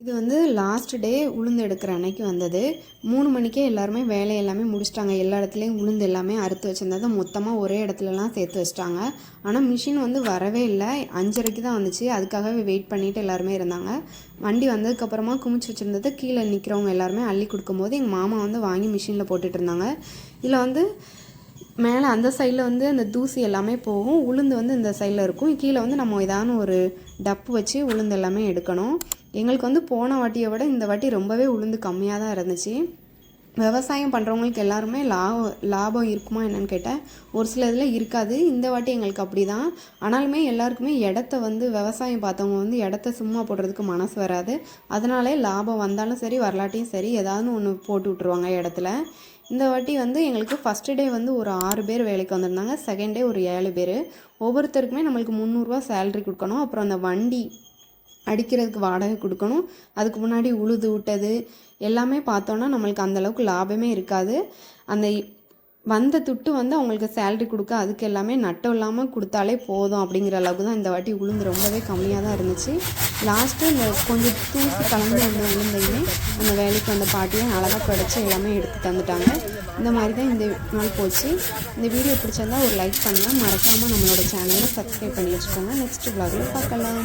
இது வந்து last day உளுந்து எடுக்கிற அன்னைக்கு வந்தது. 3 மணிக்கே எல்லாருமே வேலை எல்லாமே முடிச்சிட்டாங்க. எல்லா இடத்துலையும் உளுந்து எல்லாமே அறுத்து வச்சுருந்ததை மொத்தமாக ஒரே இடத்துலலாம் சேர்த்து வச்சிட்டாங்க. ஆனால் மிஷின் வந்து வரவே இல்லை. 5:30க்கு தான் வந்துச்சு. அதுக்காகவே வெயிட் பண்ணிவிட்டு எல்லாருமே இருந்தாங்க. வண்டி வந்ததுக்கப்புறமா குமிச்சு வச்சுருந்தது கீழே நிற்கிறவங்க எல்லாருமே அள்ளி கொடுக்கும்போது எங்கள் மாமா வந்து வாங்கி மிஷினில் போட்டுட்டு இருந்தாங்க. இதில் வந்து மேலே அந்த சைடில் வந்து அந்த தூசி எல்லாமே போகும். உளுந்து வந்து இந்த சைடில் இருக்கும். கீழே வந்து நம்ம ஏதாவது ஒரு டப்பு வச்சு உளுந்து எல்லாமே எடுக்கணும். எங்களுக்கு வந்து போன வாட்டியை விட இந்த வாட்டி ரொம்பவே உளுந்து கம்மியாக தான் இருந்துச்சு. விவசாயம் பண்ணுறவங்களுக்கு எல்லாருமே லாபம் இருக்குமா என்னன்னு கேட்டால் ஒரு சில இதில் இருக்காது. இந்த வாட்டி எங்களுக்கு அப்படி தான். ஆனாலுமே எல்லாருக்குமே இடத்த வந்து விவசாயம் பார்த்தவங்க வந்து இடத்த சும்மா போடுறதுக்கு மனசு வராது. அதனாலே லாபம் வந்தாலும் சரி வரலாட்டியும் சரி ஏதாவது ஒன்று போட்டு விட்ருவாங்க இடத்துல. இந்த வாட்டி வந்து எங்களுக்கு ஃபஸ்ட்டு டே வந்து ஒரு 6 பேர் வேலைக்கு வந்திருந்தாங்க. செகண்ட் டே ஒரு 7 பேர். ஒவ்வொருத்தருக்குமே நம்மளுக்கு 300 சேலரி கொடுக்கணும். அப்புறம் அந்த வண்டி அடிக்கிறதுக்கு வாடகை கொடுக்கணும். அதுக்கு முன்னாடி உழுது விட்டது எல்லாமே பார்த்தோன்னா நம்மளுக்கு அந்தளவுக்கு லாபமே இருக்காது. அந்த வந்த துட்டு வந்து அவங்களுக்கு சேலரி கொடுக்க அதுக்கு எல்லாமே நட்டம் இல்லாமல் கொடுத்தாலே போதும் அப்படிங்கிற அளவுக்கு தான் இந்த வாட்டி உளுந்து ரொம்பவே கம்மியாக தான் இருந்துச்சு. லாஸ்ட்டு இந்த கொஞ்சம் தூசி கலந்து அந்த உளுந்தையுமே அந்த வேலைக்கு வந்த பாட்டியை அழகாக படைச்சி எல்லாமே எடுத்து தந்துட்டாங்க. இந்த மாதிரி தான் இந்த நாள் போச்சு. இந்த வீடியோ பிடிச்சிருந்தா ஒரு லைக் பண்ணுங்கள். மறக்காமல் நம்மளோட சேனலை சப்ஸ்கிரைப் பண்ணி வச்சுக்கோங்க. நெக்ஸ்ட் vlogல பார்க்கலாம்.